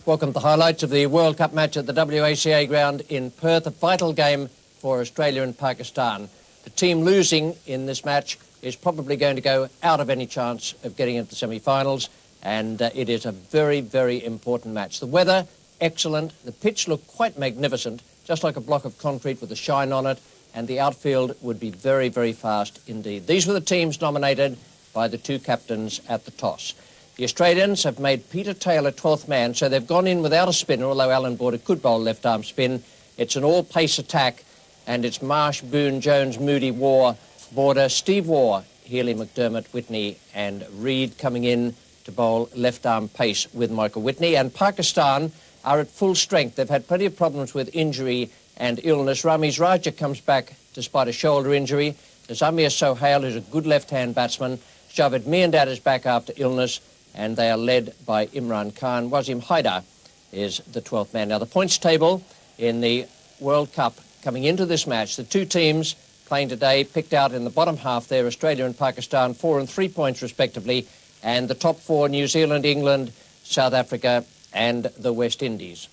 Welcome to the highlights of the World Cup match at the WACA ground in Perth, a vital game for Australia and Pakistan. The team losing in this match is probably going to go out of any chance of getting into the semi-finals, and it is a very, very important match. The weather, excellent. The pitch looked quite magnificent, just like a block of concrete with a shine on it, and the outfield would be very, very fast indeed. These were the teams nominated by the two captains at the toss. The Australians have made Peter Taylor 12th man, so they've gone in without a spinner, although Alan Border could bowl left-arm spin. It's an all-pace attack, and it's Marsh, Boone, Jones, Moody, Waugh, Border, Steve Waugh, Healy, McDermott, Whitney and Reid coming in to bowl left-arm pace with Michael Whitney. And Pakistan are at full strength. They've had plenty of problems with injury and illness. Ramiz Raja comes back despite a shoulder injury. There's Amir Sohail, who's a good left-hand batsman. Javed Miandad is back after illness, and they are led by Imran Khan. Wasim Haidar is the 12th man. Now, the points table in the World Cup coming into this match, the two teams playing today picked out in the bottom half there, Australia and Pakistan, 4 and 3 points respectively, and the top four, New Zealand, England, South Africa and the West Indies.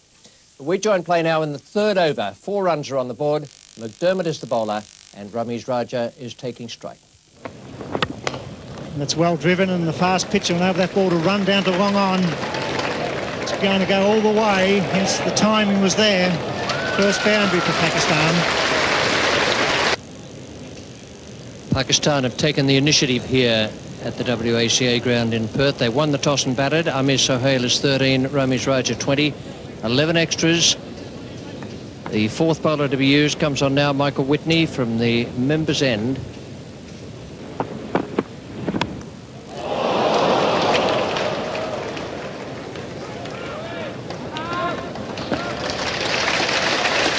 We join play now in the third over. 4 runs are on the board. McDermott is the bowler, and Ramiz Raja is taking strike. That's well driven, and the fast pitcher will have that ball to run down to long on. It's going to go all the way, hence the timing was there. First boundary for Pakistan. Pakistan have taken the initiative here at the WACA ground in Perth. They won the toss and batted. Amir Sohail is 13, Ramiz Raja 20, 11 extras. The fourth bowler to be used comes on now, Michael Whitney from the members' end.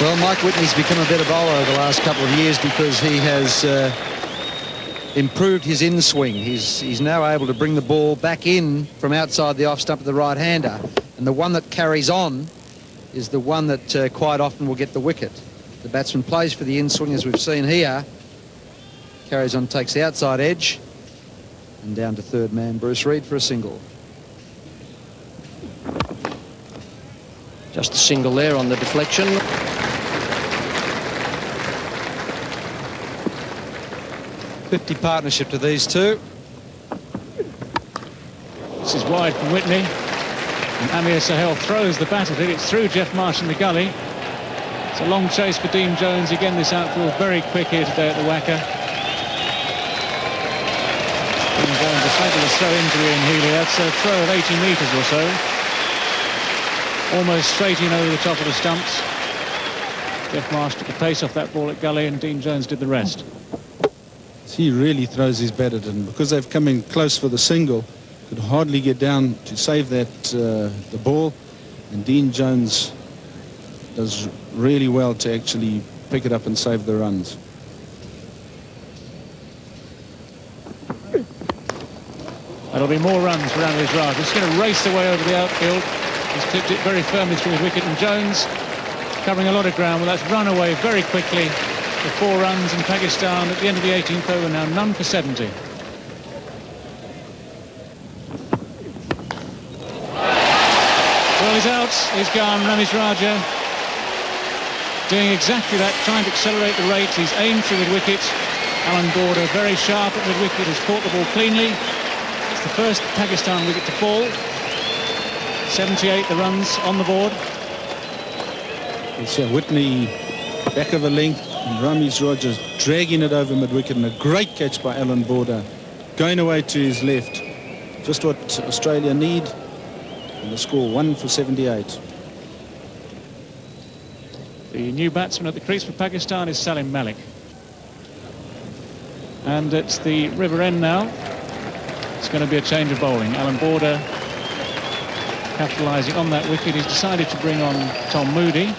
Well, Mike Whitney's become a better bowler over the last couple of years because he has improved his in-swing. He's now able to bring the ball back in from outside the off-stump of the right-hander. And the one that carries on is the one that quite often will get the wicket. The batsman plays for the in-swing, as we've seen here. Carries on, takes the outside edge. And down to third man, Bruce Reid for a single. Just a single there on the deflection. '50 partnership to these two. This is wide from Whitney, and Amir Sohail throws the bat at it. It's through Geoff Marsh in the gully. It's a long chase for Dean Jones. Again, this outfield very quick here today at the WACA. Dean Jones, a fabulous throw into Ian Healy. That's a throw of 80 metres or so. Almost straight in over the top of the stumps. Geoff Marsh took the pace off that ball at gully, and Dean Jones did the rest. He really throws his bat at it, and because they've come in close for the single, could hardly get down to save that the ball, and Dean Jones does really well to actually pick it up and save the runs. That'll be more runs for Ramiz Raja. He's going to race away over the outfield. He's clipped it very firmly through his wicket, and Jones covering a lot of ground. Well, that's run away very quickly. The 4 runs in Pakistan at the end of the 18th over, now none for 70. Well, he's out, he's gone, Ramiz Raja doing exactly that, trying to accelerate the rate. He's aimed through the wicket. Alan Border very sharp at mid-wicket, has caught the ball cleanly. It's the first Pakistan wicket to fall. 78 the runs on the board. It's Whitney back of a length, and Ramiz Raja dragging it over mid-wicket, and a great catch by Alan Border, going away to his left. Just what Australia need, and the score 1 for 78. The new batsman at the crease for Pakistan is Salim Malik. And it's the river end now. It's going to be a change of bowling. Alan Border capitalising on that wicket. He's decided to bring on Tom Moody.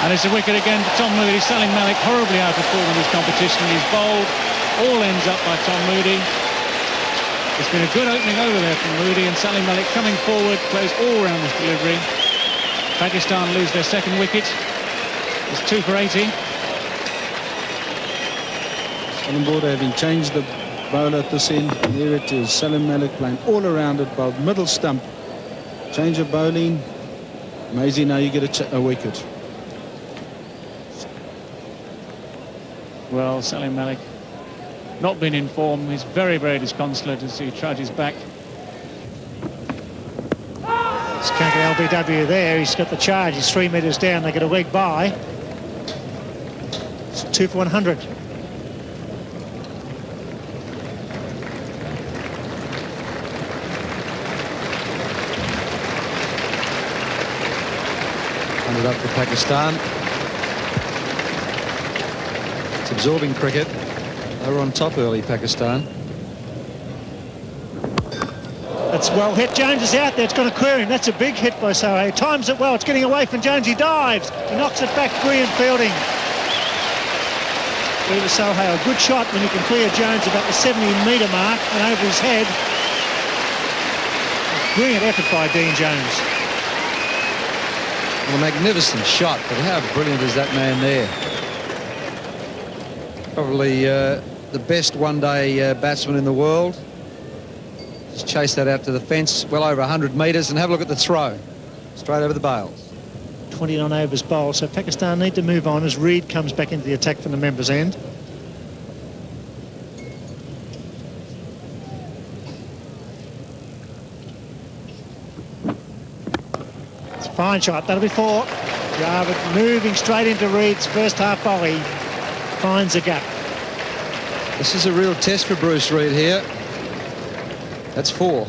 And it's a wicket again for Tom Moody. Salim Malik horribly out of form in this competition. He's bowled. All ends up by Tom Moody. It's been a good opening over there from Moody, and Salim Malik coming forward, plays all round this delivery. Pakistan lose their second wicket. It's 2 for 80. Alan Border having changed the bowler at this end. And there it is, Salim Malik playing all around it, bowled middle stump. Change of bowling. Amazing, now you get a wicket. Well, Salim Malik not been in form. He's very, very disconsolate as he trudges back. Skank at LBW there. He's got the charge. He's 3 metres down. They get a leg by. It's 2 for 100. Up for Pakistan. It's absorbing cricket. They were on top early, Pakistan. That's well hit. Jones is out there. It's going to clear him. That's a big hit by Sohail. Times it well. It's getting away from Jones. He dives. He knocks it back. Brilliant fielding. Peter Sohail. Good shot when he can clear Jones about the 70-metre mark and over his head. Brilliant effort by Dean Jones. Well, a magnificent shot, but how brilliant is that man there? Probably the best one-day batsman in the world. Just chase that out to the fence, well over 100 metres, and have a look at the throw. Straight over the bails. 29 overs bowled, so Pakistan need to move on as Reed comes back into the attack from the members' end. Fine shot, that'll be 4. Jarvid moving straight into Reed's first half volley. Finds a gap. This is a real test for Bruce Reed here. That's 4.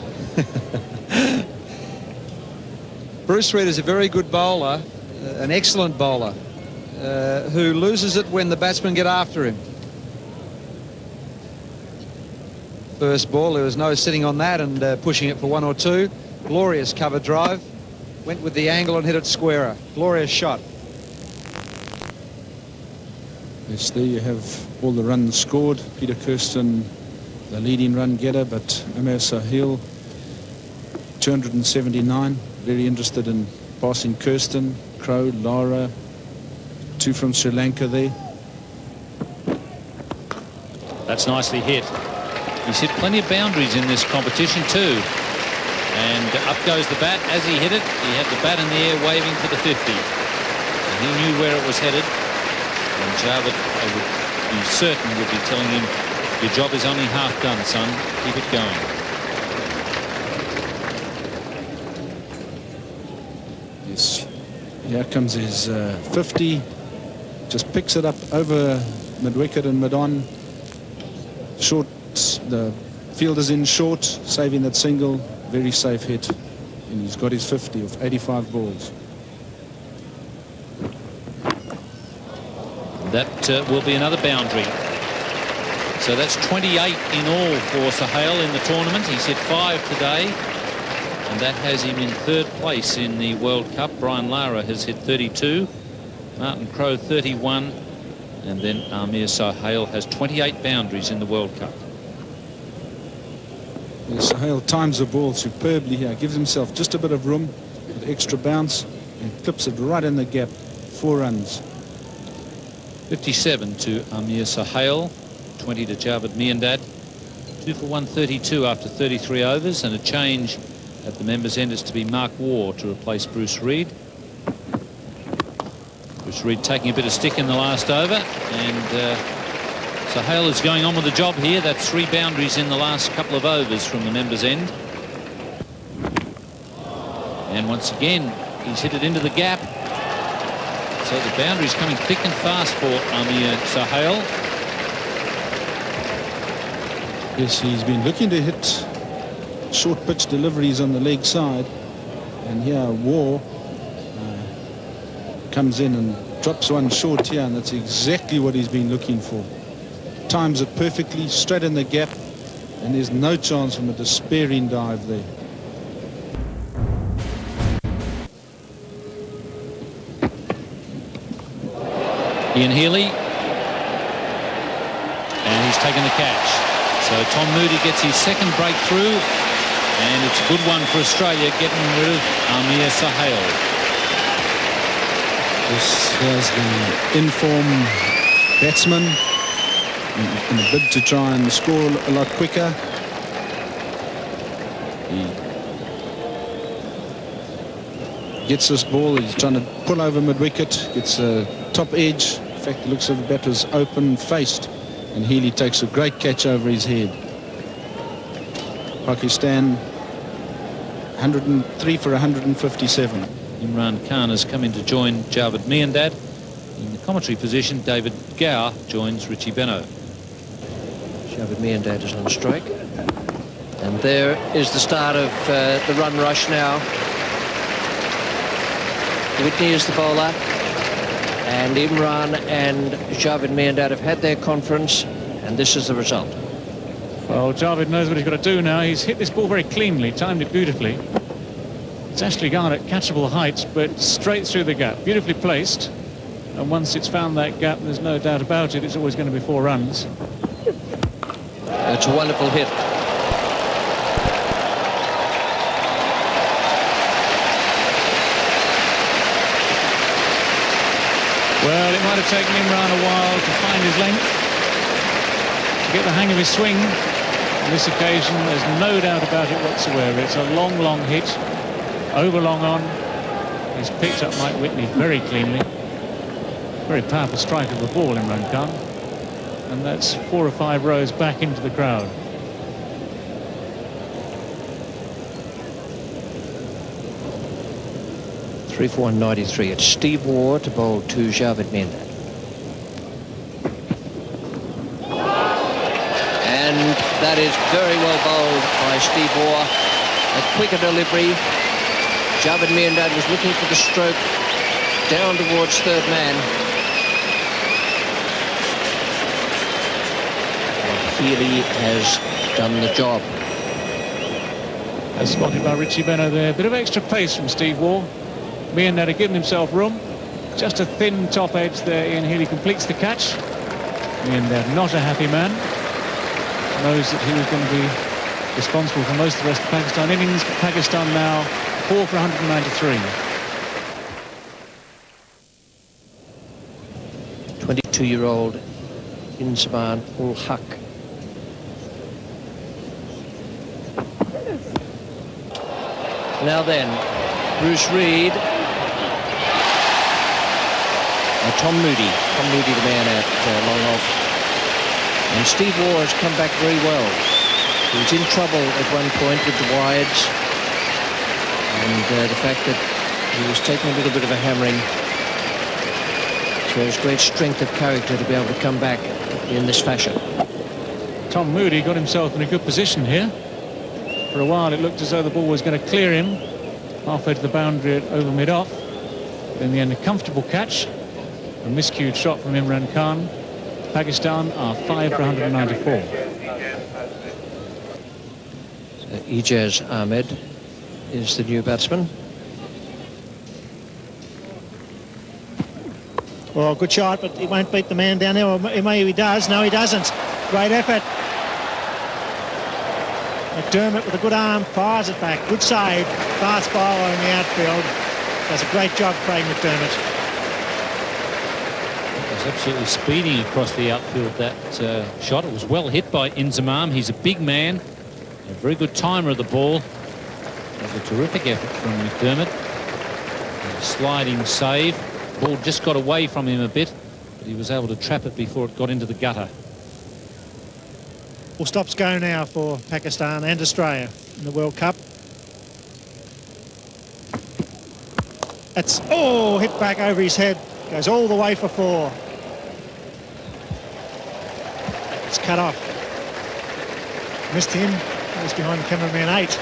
Bruce Reed is a very good bowler, an excellent bowler, who loses it when the batsmen get after him. First ball, there was no sitting on that and pushing it for 1 or 2. Glorious cover drive. Went with the angle and hit it squarer. Glorious shot. Yes, there you have all the runs scored. Peter Kirsten, the leading run getter, but Amir Sohail, 279. Very interested in passing Kirsten, Crow, Lara, 2 from Sri Lanka there. That's nicely hit. He's hit plenty of boundaries in this competition too. And up goes the bat. As he hit it, he had the bat in the air waving for the 50. And he knew where it was headed. And Jarvid, I would be certain, would be telling him, your job is only half done, son. Keep it going. Yes, here comes his 50. Just picks it up over mid-wicket and mid-on. Short, the fielder's in short, saving that single. Very safe hit, and he's got his 50 of 85 balls. That will be another boundary. So that's 28 in all for Sohail in the tournament. He's hit 5 today, and that has him in 3rd place in the World Cup. Brian Lara has hit 32, Martin Crowe 31, and then Amir Sohail has 28 boundaries in the World Cup. Sohail times the ball superbly here, gives himself just a bit of room with extra bounce and clips it right in the gap. 4 runs. 57 to Amir Sohail, 20 to Javed Miandad. 2 for 132 after 33 overs, and a change at the members' end is to be Mark Waugh to replace Bruce Reed. Bruce Reed taking a bit of stick in the last over, and Sohail is going on with the job here. That's 3 boundaries in the last couple of overs from the members' end. And once again, he's hit it into the gap. So the boundary's coming thick and fast for Amir Sohail. Yes, he's been looking to hit short pitch deliveries on the leg side. And here, Waugh comes in and drops one short here, and that's exactly what he's been looking for. Times it perfectly, straight in the gap, and there's no chance from a despairing dive there. Ian Healy, and he's taken the catch. So Tom Moody gets his 2nd breakthrough, and it's a good one for Australia, getting rid of Amir Sohail. This was the in-form batsman. in a bid to try and score a lot quicker. He gets this ball, he's trying to pull over mid-wicket, gets a top edge. In fact, it looks like the bat was open-faced, and Healy takes a great catch over his head. Pakistan 103 for 157. Imran Khan has come in to join Javed Miandad. In the commentary position, David Gower joins Richie Benaud. Javed Miandad is on strike. And there is the start of the run rush now. Whitney is the bowler. And Imran and Javed Miandad have had their conference. And this is the result. Well, Javed knows what he's got to do now. He's hit this ball very cleanly, timed it beautifully. It's actually gone at catchable heights, but straight through the gap. Beautifully placed. And once it's found that gap, there's no doubt about it, it's always going to be 4 runs. It's a wonderful hit. Well, it might have taken Imran a while to find his length, to get the hang of his swing. On this occasion, there's no doubt about it whatsoever. It's a long, long hit. Over long on. He's picked up Mike Whitney very cleanly. Very powerful strike of the ball, Imran Khan. And that's 4 or 5 rows back into the crowd. Three for 193. It's Steve Waugh to bowl to Javed Miandad. And that is very well bowled by Steve Waugh. A quicker delivery. Javed Miandad was looking for the stroke down towards third man. Healy has done the job. As spotted by Richie Benaud there. A bit of extra pace from Steve Waugh. Miandad had given himself room. Just a thin top edge there. Ian Healy completes the catch. Miandad not a happy man. Knows that he was going to be responsible for most of the rest of the Pakistan innings. But Pakistan now 4 for 193. 22-year-old Inzamam ul Haq. Now then, Bruce Reid. Tom Moody, the man at long off. And Steve Waugh has come back very well. He was in trouble at one point with the wides. And the fact that he was taking a little bit of a hammering shows great strength of character to be able to come back in this fashion. Tom Moody got himself in a good position here. For a while it looked as though the ball was going to clear him halfway to the boundary over mid-off. In the end, a comfortable catch. A miscued shot from Imran Khan. Pakistan are 5 for 194. So Ijaz Ahmed is the new batsman. Well, good shot, but he won't beat the man down there. Or maybe he does. No, he doesn't. Great effort. McDermott with a good arm fires it back. Good save. Fast bowler in the outfield. Does a great job, Craig McDermott. It was absolutely speeding across the outfield, that shot. It was well hit by Inzamam. He's a big man. A very good timer of the ball. It was a terrific effort from McDermott. A sliding save. Ball just got away from him a bit, but he was able to trap it before it got into the gutter. Full stops go now for Pakistan and Australia in the World Cup. That's, oh, hit back over his head. Goes all the way for 4. It's cut off. Missed him. Goes behind the cameraman 8.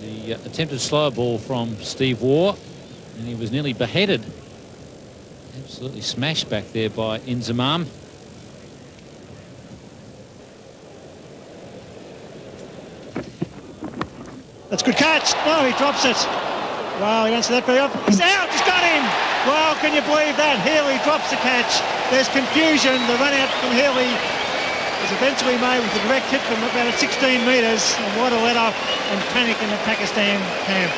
The attempted slow ball from Steve Waugh, and he was nearly beheaded. Absolutely smashed back there by Inzamam. That's a good catch. No, he drops it. Wow, he don't see that very often. He's out. He's got him. Wow, can you believe that? Healy drops the catch. There's confusion. The run out from Healy. was eventually made with a direct hit from about 16 metres, and what a let-off and panic in the Pakistan camp.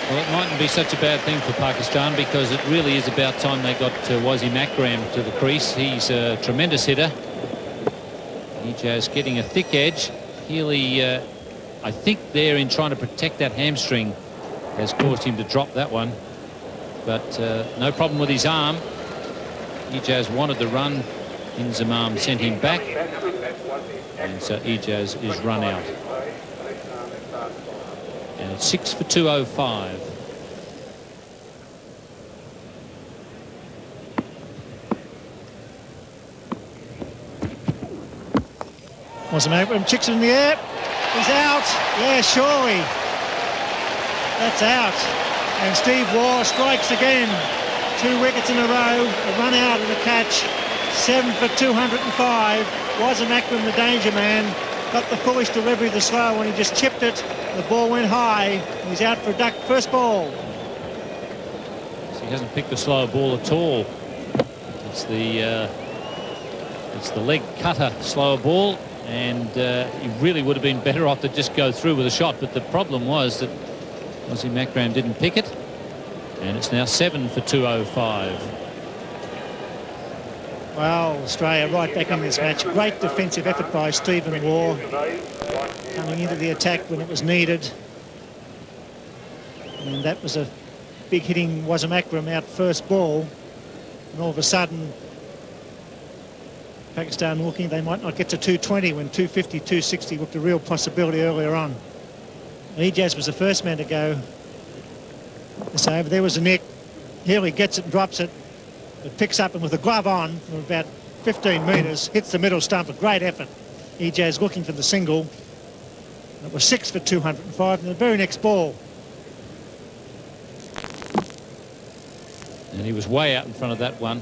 Well, it mightn't be such a bad thing for Pakistan, because it really is about time they got Wasim Akram to the crease. He's a tremendous hitter. Ijaz getting a thick edge. Healy, I think there in trying to protect that hamstring, has caused him to drop that one. But no problem with his arm. Ijaz wanted the run. Inzamam sent him back. And so Ijaz is run out. And it's 6 for 205. Wasim Akram chicks it in the air. He's out. Yeah, surely. That's out. And Steve Waugh strikes again. 2 wickets in a row. A run out and a catch. 7 for 205. Wasim Akram, the danger man, got the foolish delivery of the slow when he just chipped it. The ball went high. He's out for a duck. First ball. He hasn't picked the slow ball at all. It's the leg cutter slower ball, and he really would have been better off to just go through with a shot. But the problem was that Wasim Akram didn't pick it, and it's now 7 for 205. Well, Australia right back in this match. Great defensive effort by Stephen Waugh, coming into the attack when it was needed. And that was a big hitting Wasim Akram out first ball. And all of a sudden, Pakistan looking they might not get to 220 when 250, 260 looked a real possibility earlier on. Ijaz was the first man to go. So there was a nick. Healy gets it and drops it. It picks up, and with the glove on from about 15 metres, hits the middle stump. A great effort. Ijaz looking for the single. It was 6 for 205 and the very next ball. And he was way out in front of that one.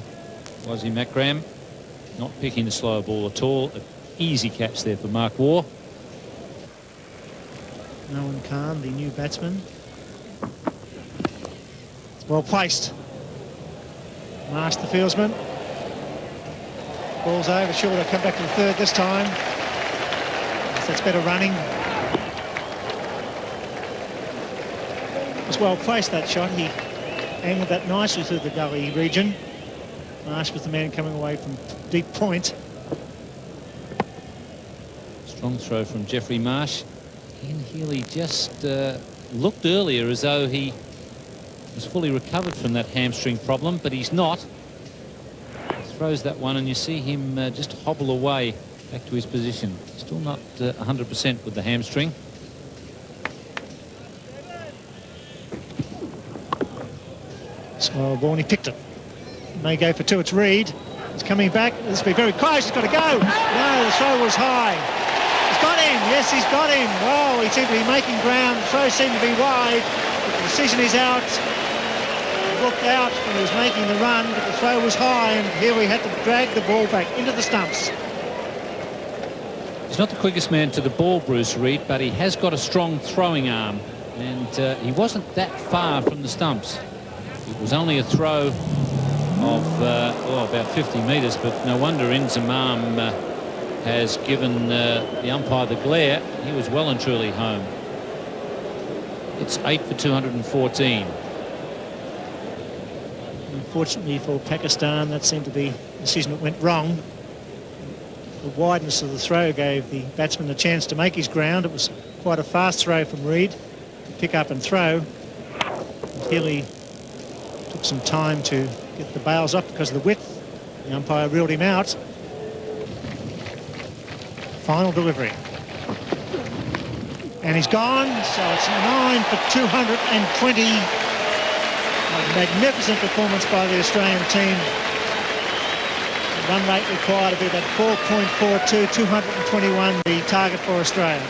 Wasim Akram not picking the slower ball at all. An easy catch there for Mark Waugh. Nolan Khan, the new batsman. It's well placed. Marsh, the fieldsman. Ball's over. Sure, they'll come back to the third this time. That's better running. It was well placed, that shot. He angled that nicely through the gully region. Marsh was the man coming away from deep point. Strong throw from Jeffrey Marsh. Ian Healy just looked earlier as though he was fully recovered from that hamstring problem, but he's not. He throws that one and you see him just hobble away back to his position. Still not 100% with the hamstring. Slow ball, and he picked it. May go for 2. It's Reid. He's coming back. This will be very close. He's got to go. No, the throw was high. He's got him. Yes, he's got him. Wow, he seemed to be making ground. The throw seemed to be wide. But the decision is out. He looked out when he was making the run, but the throw was high, and here we had to drag the ball back into the stumps. He's not the quickest man to the ball, Bruce Reid, but he has got a strong throwing arm, and he wasn't that far from the stumps. It was only a throw of about 50 metres, but no wonder Inzamam has given the umpire the glare. He was well and truly home. It's 8 for 214. Unfortunately for Pakistan, that seemed to be a decision that went wrong. The wideness of the throw gave the batsman a chance to make his ground. It was quite a fast throw from Reid to pick up and throw. Healy took some time to get the bails up because of the width. The umpire reeled him out. Final delivery. And he's gone, so it's 9 for 220. A magnificent performance by the Australian team. The run rate required to be that 4.42, 221, the target for Australia.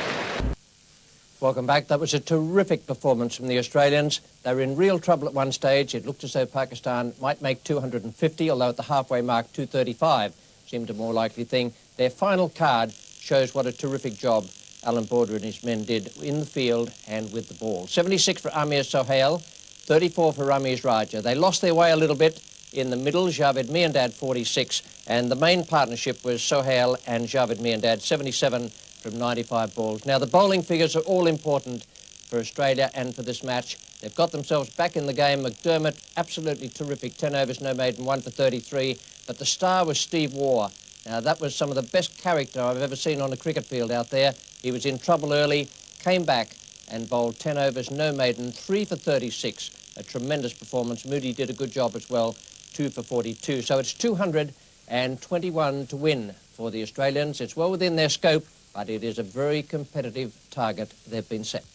Welcome back. That was a terrific performance from the Australians. They were in real trouble at one stage. It looked as though Pakistan might make 250, although at the halfway mark 235 seemed a more likely thing. Their final card shows what a terrific job Alan Border and his men did in the field and with the ball. 76 for Amir Sohail, 34 for Ramiz Raja. They lost their way a little bit, in the middle, Javed Miandad 46, and the main partnership was Sohail and Javed Miandad, 77 from 95 balls. Now, the bowling figures are all important for Australia and for this match. They've got themselves back in the game. McDermott, absolutely terrific, 10 overs, no maiden, 1 for 33, but the star was Steve Waugh. Now, that was some of the best character I've ever seen on a cricket field out there. He was in trouble early, came back and bowled 10 overs, no maiden, 3 for 36. A tremendous performance. Moody did a good job as well, 2 for 42. So it's 221 to win for the Australians. It's well within their scope, but it is a very competitive target they've been set.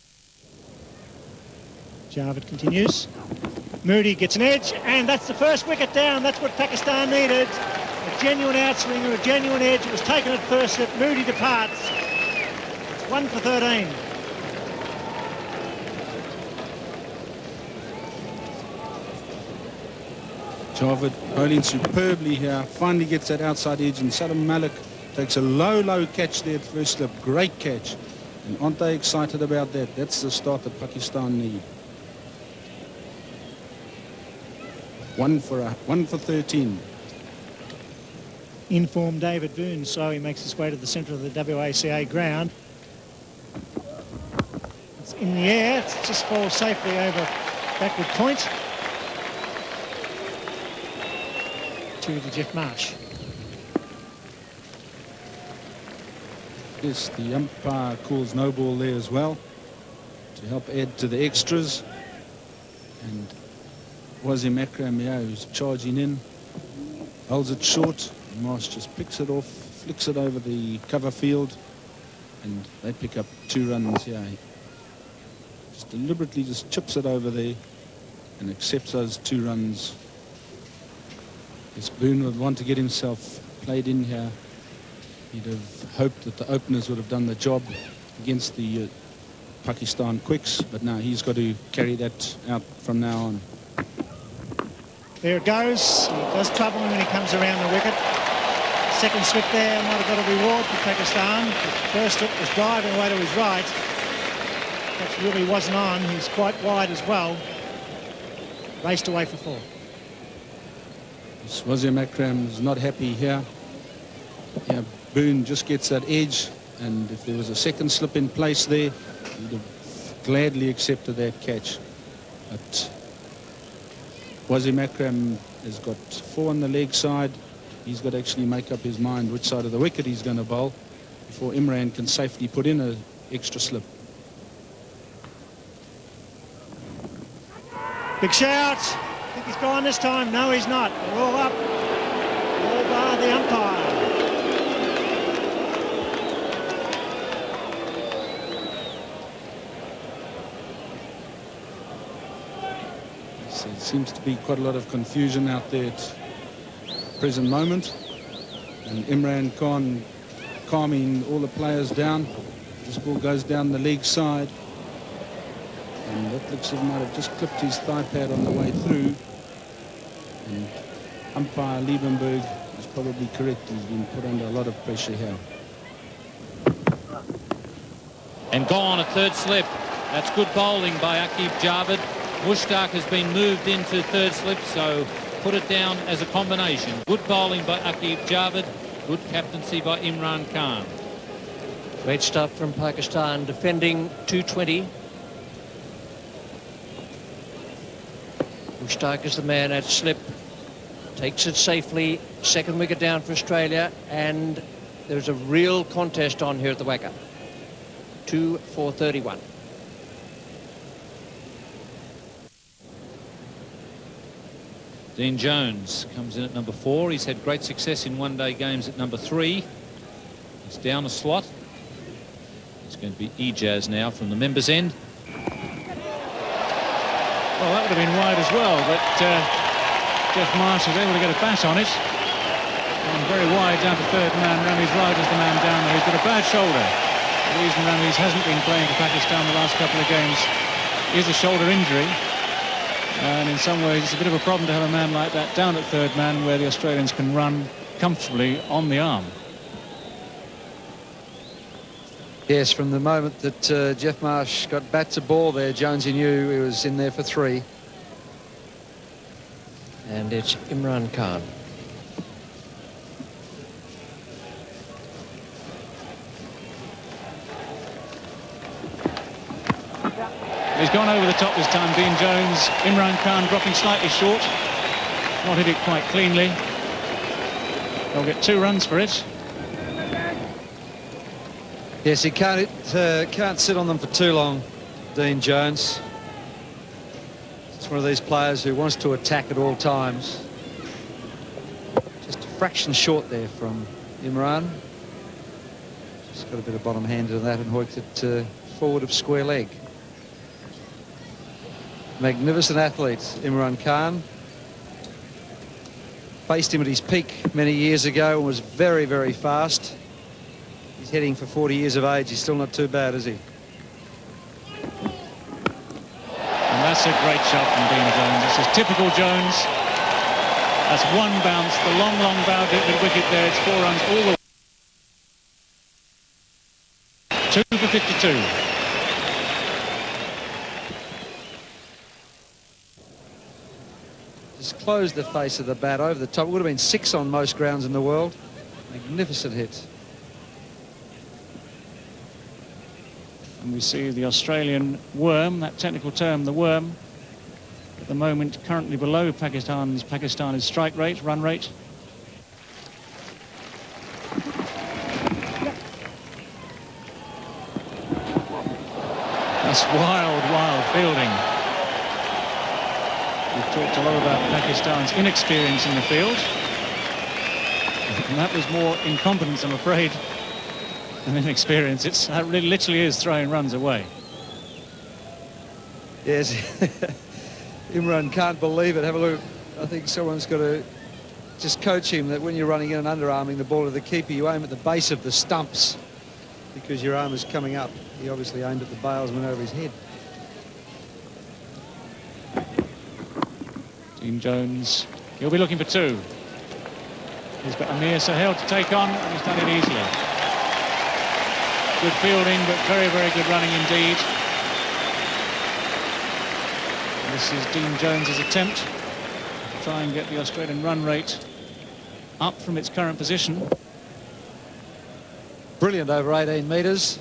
Javed continues. Moody gets an edge, and that's the first wicket down. That's what Pakistan needed. A genuine outswinger, a genuine edge. It was taken at first slip. Moody departs. It's 1 for 13. Javed bowling superbly here. Finally gets that outside edge, and Salam Malik takes a low catch there at first slip. Great catch. And aren't they excited about that? That's the start that Pakistan need. 1 for 13. In-form David Boone slowly makes his way to the centre of the WACA ground. It's in the air. It just falls safely over backward point to the Jeff Marsh. Yes, the umpire calls no ball there as well to help add to the extras. And Wasim Akram, who's charging in, holds it short. Marsh just picks it off, flicks it over the cover field, and they pick up 2 runs here. He just deliberately just chips it over there and accepts those 2 runs. Yes, Boone would want to get himself played in here. He'd have hoped that the openers would have done the job against the Pakistan quicks, but now he's got to carry that out from now on. There it goes. He does trouble him when he comes around the wicket. Second slip there might have got a reward for Pakistan. The first slip was driving away to his right. That really wasn't on. He's quite wide as well. Raced away for 4. Wasim Akram is not happy here. Yeah, Boone just gets that edge, and if there was a second slip in place there, he'd have gladly accepted that catch. But Wasim Akram has got 4 on the leg side. He's got to actually make up his mind which side of the wicket he's going to bowl before Imran can safely put in an extra slip. Big shout. I think he's gone this time. No, he's not. They're all up. All bar the umpire. So there seems to be quite a lot of confusion out there at the present moment. And Imran Khan calming all the players down. This ball goes down the leg side. And that looks like he might have just clipped his thigh pad on the way through. And umpire Liebenberg is probably correct. He's been put under a lot of pressure here. And gone at third slip. That's good bowling by Aqib Javed. Mushtaq has been moved into third slip, so put it down as a combination. Good bowling by Aqib Javed. Good captaincy by Imran Khan. Great stuff from Pakistan, defending 220. Mushtaq is the man at slip, takes it safely, second wicket down for Australia, and there's a real contest on here at the WACA. 2 for 31. Dean Jones comes in at number 4. He's had great success in one-day games at number 3. He's down a slot. It's going to be Ijaz now from the members' end. Well, that would have been wide as well, but Jeff Marsh was able to get a bat on it. And very wide down to third man. Ramiz Raj is the man down there. He's got a bad shoulder. The reason Ramiz hasn't been playing for Pakistan the last couple of games is a shoulder injury. And in some ways, it's a bit of a problem to have a man like that down at third man where the Australians can run comfortably on the arm. Yes, from the moment that Jeff Marsh got bat to ball there, Jonesy knew he was in there for 3. And it's Imran Khan. He's gone over the top this time, Dean Jones. Imran Khan dropping slightly short. Not hit it quite cleanly. They'll get 2 runs for it. Yes, he can't sit on them for too long, Dean Jones. It's one of these players who wants to attack at all times. Just a fraction short there from Imran. Just got a bit of bottom hand to that and hooked it forward of square leg. Magnificent athlete, Imran Khan. Faced him at his peak many years ago and was very, very fast. He's heading for 40 years of age. He's still not too bad, is he? And that's a great shot from Dean Jones. This is typical Jones. That's 1 bounce. The long, long bounce at the wicket there. It's 4 runs all the way. 2 for 52. Just closed the face of the bat over the top. It would have been 6 on most grounds in the world. Magnificent hit. And we see the Australian worm, that technical term, the worm, at the moment currently below Pakistan's strike rate, run rate. That's wild, wild fielding. We've talked a lot about Pakistan's inexperience in the field. And that was more incompetence, I'm afraid, than inexperience. That really literally is throwing runs away. Yes, Imran can't believe it. Have a look. I think someone's got to just coach him that when you're running in and underarming the ball to the keeper, you aim at the base of the stumps because your arm is coming up. He obviously aimed at the bailsman over his head. Dean Jones, he'll be looking for 2. He's got Amir Sahel to take on, and he's done it easily. Good fielding, but very, very good running indeed. And this is Dean Jones's attempt to try and get the Australian run rate up from its current position. Brilliant over 18 metres.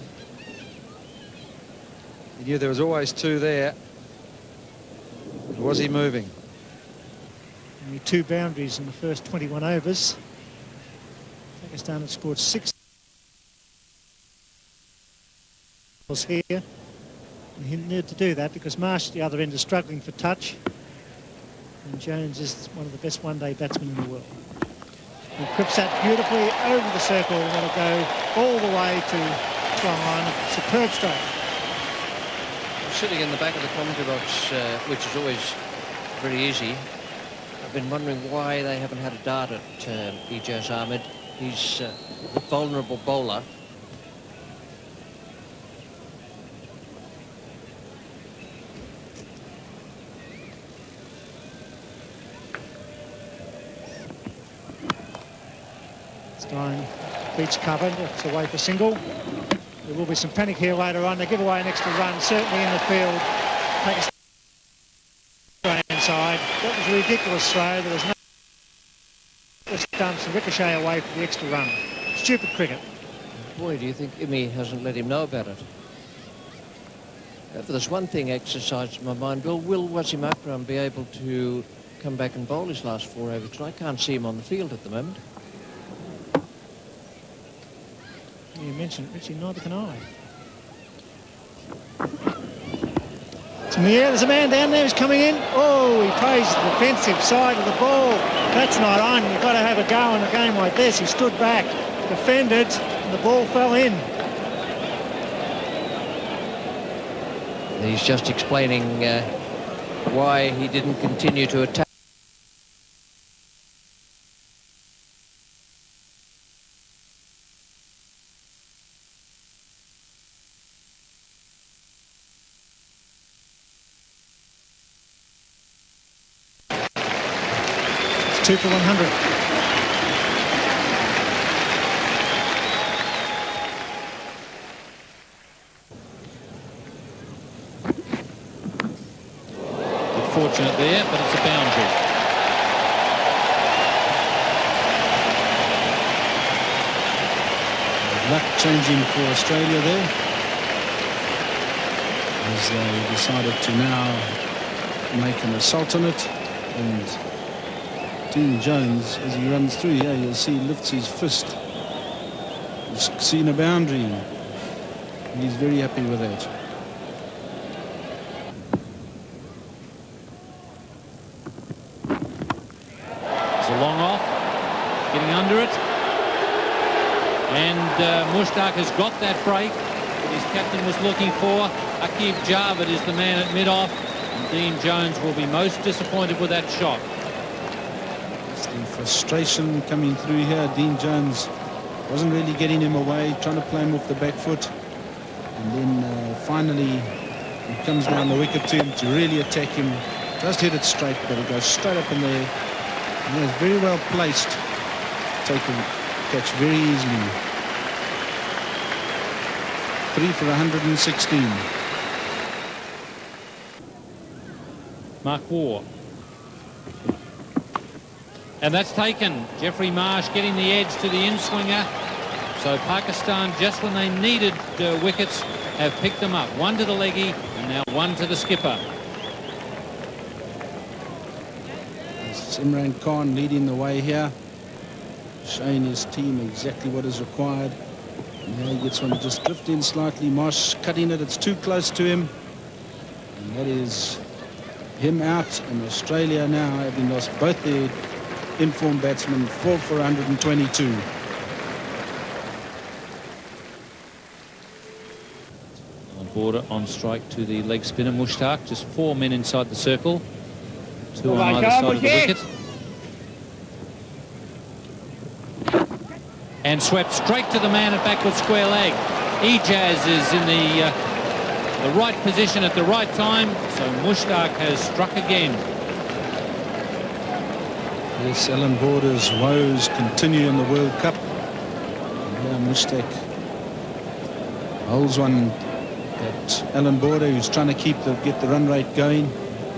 He knew there was always 2 there. Was he moving? Only 2 boundaries in the first 21 overs. Pakistan had scored 6 here. And he needed to do that because Marsh at the other end is struggling for touch. And Jones is one of the best one-day batsmen in the world. He clips that beautifully over the circle and let it go all the way to try line. Superb stroke. Sitting in the back of the commentary box, which is always very easy, I've been wondering why they haven't had a dart at Ijaz Ahmed. He's a vulnerable bowler. It's going beach covered. It's away for single. There will be some panic here later on. They give away an extra run, certainly in the field. Pakistan side. That was a ridiculous throw. There was no stumps and ricochet away for the extra run. Stupid cricket. Boy, do you think Imi hasn't let him know about it? But there's one thing exercised in my mind. Will Wasim Akram be able to come back and bowl his last 4 overs? I can't see him on the field at the moment. You mentioned it, Richie, neither can I. It's in the air, there's a man down there who's coming in. Oh, he plays the defensive side of the ball. That's not on. You've got to have a go in a game like this. He stood back, defended, and the ball fell in. He's just explaining why he didn't continue to attack. It's 2 for 100. Fortunate there, but it's a boundary. luck changing for Australia there, as they decided to now make an assault on it. And Dean Jones, as he runs through here, you'll see he lifts his fist. He's seen a boundary. He's very happy with that. It's a long off, getting under it. And Mushtaq has got that break that his captain was looking for. Aqib Javed is the man at mid-off. And Dean Jones will be most disappointed with that shot. It's the frustration coming through here. Dean Jones wasn't really getting him away, trying to play him off the back foot. And then finally he comes down the wicket to him to really attack him. Just hit it straight, but it goes straight up in there. And it's very well placed. Take a catch very easily. 3 for 116. Mark Waugh. And that's taken. Jeffrey Marsh getting the edge to the in-swinger. So Pakistan, just when they needed wickets, have picked them up. One to the leggy and now one to the skipper. It's Imran Khan leading the way here, showing his team exactly what is required. And now he gets one to just drift in slightly. Marsh cutting it. It's too close to him. And that is him out. And Australia now, having lost both their informed batsmen, 4 for 122. Border on strike to the leg spinner Mushtaq. Just 4 men inside the circle. 2 on either side of the wicket. And swept straight to the man at backward square leg. Ijaz is in the right position at the right time. So Mushtaq has struck again. Yes, Alan Border's woes continue in the World Cup. And Mushtaq holds one at Alan Border, who's trying to get the run rate going.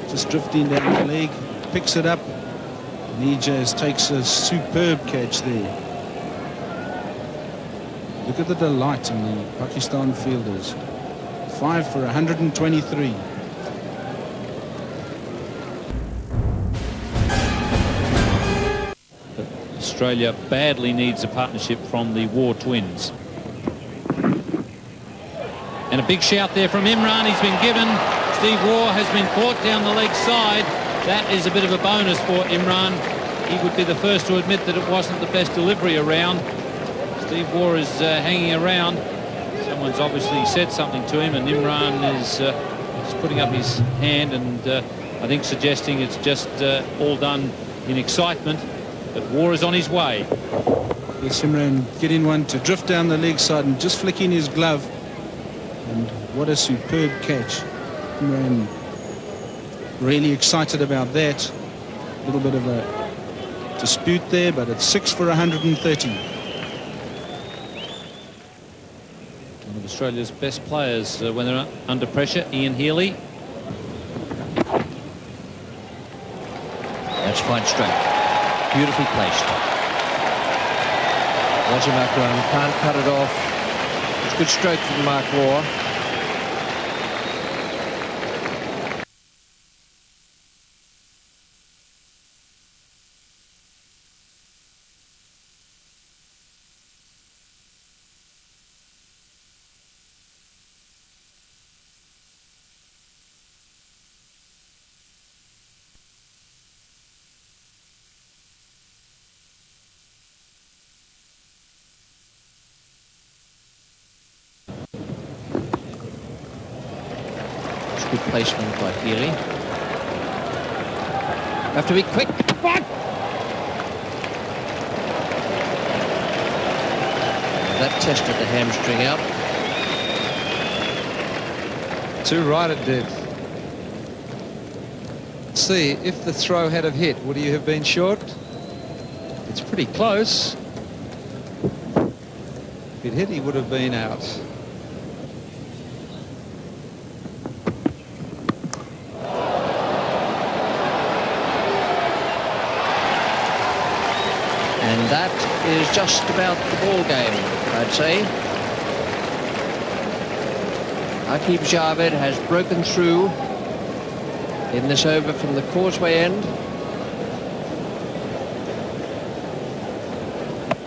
Just drifting down the leg, picks it up. And Ijaz takes a superb catch there. Look at the delight in the Pakistan fielders. 5 for 123. Australia badly needs a partnership from the Waugh twins. And a big shout there from Imran. He's been given. Steve Waugh has been caught down the leg side. That is a bit of a bonus for Imran. He would be the first to admit that it wasn't the best delivery around. Steve Waugh is hanging around. Someone's obviously said something to him, and Imran is putting up his hand and I think suggesting it's just all done in excitement. But Waugh is on his way. Yes, Imran getting one to drift down the leg side and just flicking his glove. And what a superb catch. Imran really excited about that. A little bit of a dispute there, but it's 6 for 130. One of Australia's best players when they're under pressure, Ian Healy. That's fine stroke. Beautifully placed. Wasim Akram can't cut it off. It's a good stroke from Mark Waugh. Good placement by Healy. Have to be quick. That tested the hamstring out. Too right it did. See, if the throw had have hit, would he have been short? It's pretty close. If it hit, he would have been out. And that is just about the ball game, I'd say. Aqib Javed has broken through in this over from the causeway end.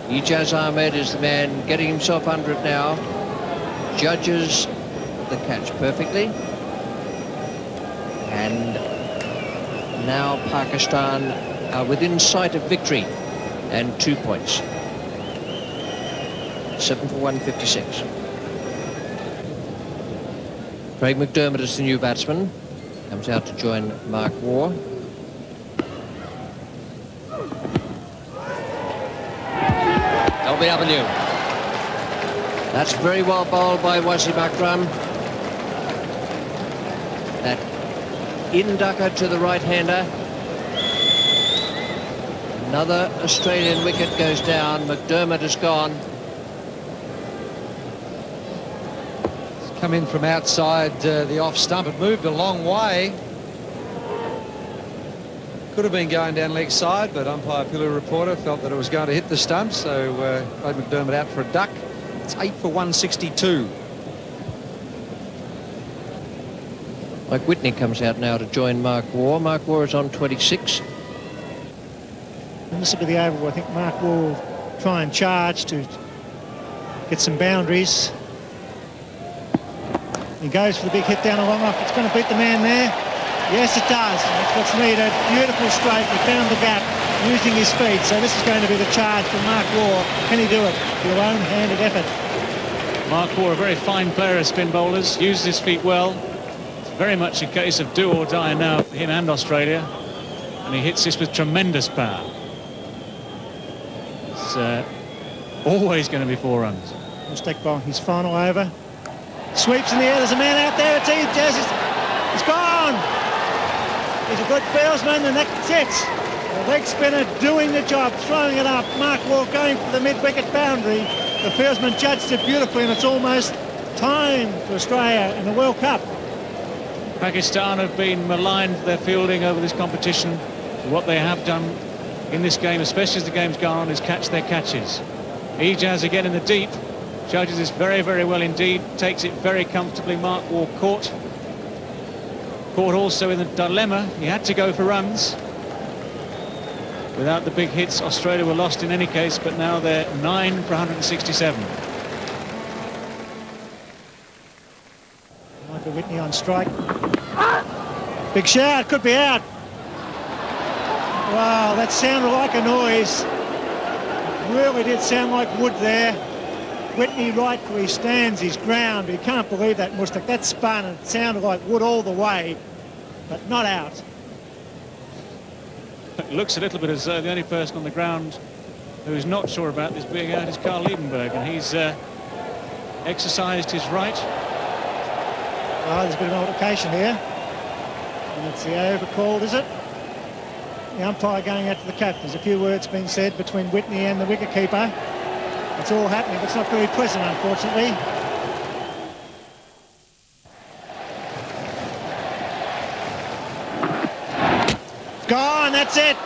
Ijaz Ahmed is the man getting himself under it now. Judges the catch perfectly. And now Pakistan are within sight of victory and 2 points. 7 for 156. Craig McDermott is the new batsman. Comes out to join Mark Waugh. LBW. That's very well bowled by Wasim Akram. That in-ducker to the right-hander. Another Australian wicket goes down. McDermott is gone. It's come in from outside the off stump. It moved a long way. Could have been going down leg side, but umpire Pillar Reporter felt that it was going to hit the stump, so played McDermott out for a duck. It's 8 for 162. Mike Whitney comes out now to join Mark Waugh. Mark Waugh is on 26. And this will be the over where I think Mark will try and charge to get some boundaries. He goes for the big hit down the long off. It's going to beat the man there. Yes, it does. That's what's needed. Beautiful strike. He found the gap using his feet. So this is going to be the charge for Mark Waugh. Can he do it? Your own-handed effort. Mark Waugh, a very fine player of spin bowlers, uses his feet well. It's very much a case of do or die now for him and Australia. And he hits this with tremendous power. It's always going to be 4 runs. Mushtaq bowling his final over. Sweeps in the air. There's a man out there. It's Ijaz. He's gone. He's a good fieldsman, and that's it. The leg spinner doing the job, throwing it up. Mark Waugh going for the mid-wicket boundary. The fieldsman judged it beautifully, and it's almost time for Australia in the World Cup. Pakistan have been maligned for their fielding over this competition. What they have done in this game, especially as the game's gone on, is catch their catches. Ijaz again in the deep. Judges this very, very well indeed. Takes it very comfortably. Mark Waugh caught. Caught also in the dilemma. He had to go for runs. Without the big hits, Australia were lost in any case, but now they're 9 for 167. Michael Whitney on strike. Big shout, could be out. Wow, that sounded like a noise. It really did sound like wood there. Whitney rightfully stands his ground. You can't believe that, Mushtaq. That spun and it sounded like wood all the way, but not out. It looks a little bit as though the only person on the ground who's not sure about this being out is Carl Liebenberg, and he's exercised his right. Oh, there's a bit of an altercation here. And it's the over called, is it? The umpire going out to the cap. There's a few words being said between Whitney and the wicketkeeper. It's all happening, but it's not very pleasant, unfortunately. Gone, that's it.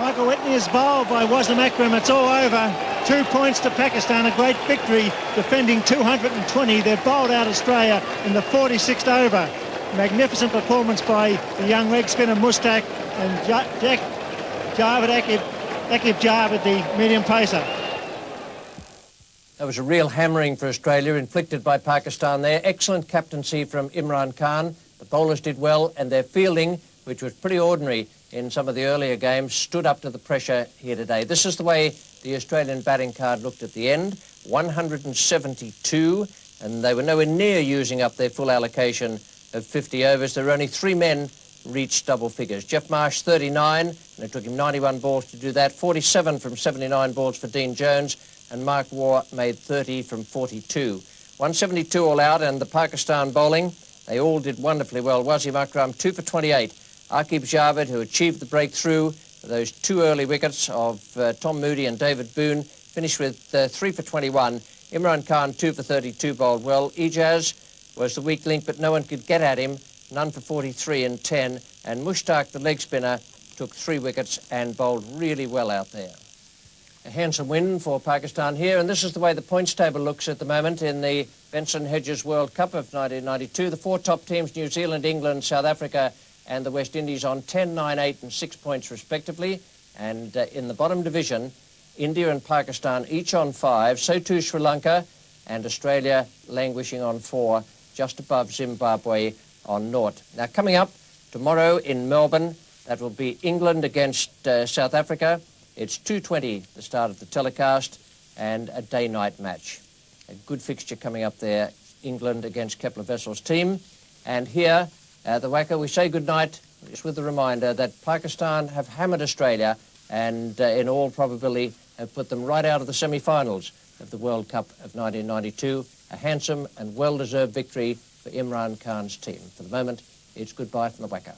Michael Whitney is bowled by Wasim Akram. It's all over. 2 points to Pakistan, a great victory, defending 220. They've bowled out Australia in the 46th over. Magnificent performance by the young leg spinner Mushtaq and Aqib Javed, the medium pacer. That was a real hammering for Australia inflicted by Pakistan there. Excellent captaincy from Imran Khan. The bowlers did well, and their fielding, which was pretty ordinary in some of the earlier games, stood up to the pressure here today. This is the way the Australian batting card looked at the end. 172, and they were nowhere near using up their full allocation of 50 overs. There were only 3 men reached double figures. Geoff Marsh, 39, and it took him 91 balls to do that. 47 from 79 balls for Dean Jones, and Mark Waugh made 30 from 42. 172 all out, and the Pakistan bowling, they all did wonderfully well. Wasim Akram, 2 for 28. Aqib Javed, who achieved the breakthrough, those 2 early wickets of Tom Moody and David Boone, finished with 3 for 21. Imran Khan, 2 for 32, bowled well. Ijaz was the weak link, but no one could get at him. None for 43 and 10. And Mushtaq, the leg spinner, took 3 wickets and bowled really well out there. A handsome win for Pakistan here, and this is the way the points table looks at the moment in the Benson Hedges World Cup of 1992. The 4 top teams, New Zealand, England, South Africa and the West Indies, on 10, 9, 8 and 6 points respectively. And in the bottom division, India and Pakistan each on 5, so too Sri Lanka, and Australia languishing on 4, just above Zimbabwe on 0. Now coming up tomorrow in Melbourne, that will be England against South Africa. It's 2:20, the start of the telecast, and a day-night match. A good fixture coming up there, England against Kepler Vessel's team. And here, at the WACA, we say goodnight, just with the reminder that Pakistan have hammered Australia and, in all probability, have put them right out of the semi-finals of the World Cup of 1992. A handsome and well-deserved victory for Imran Khan's team. For the moment, it's goodbye from the WACA.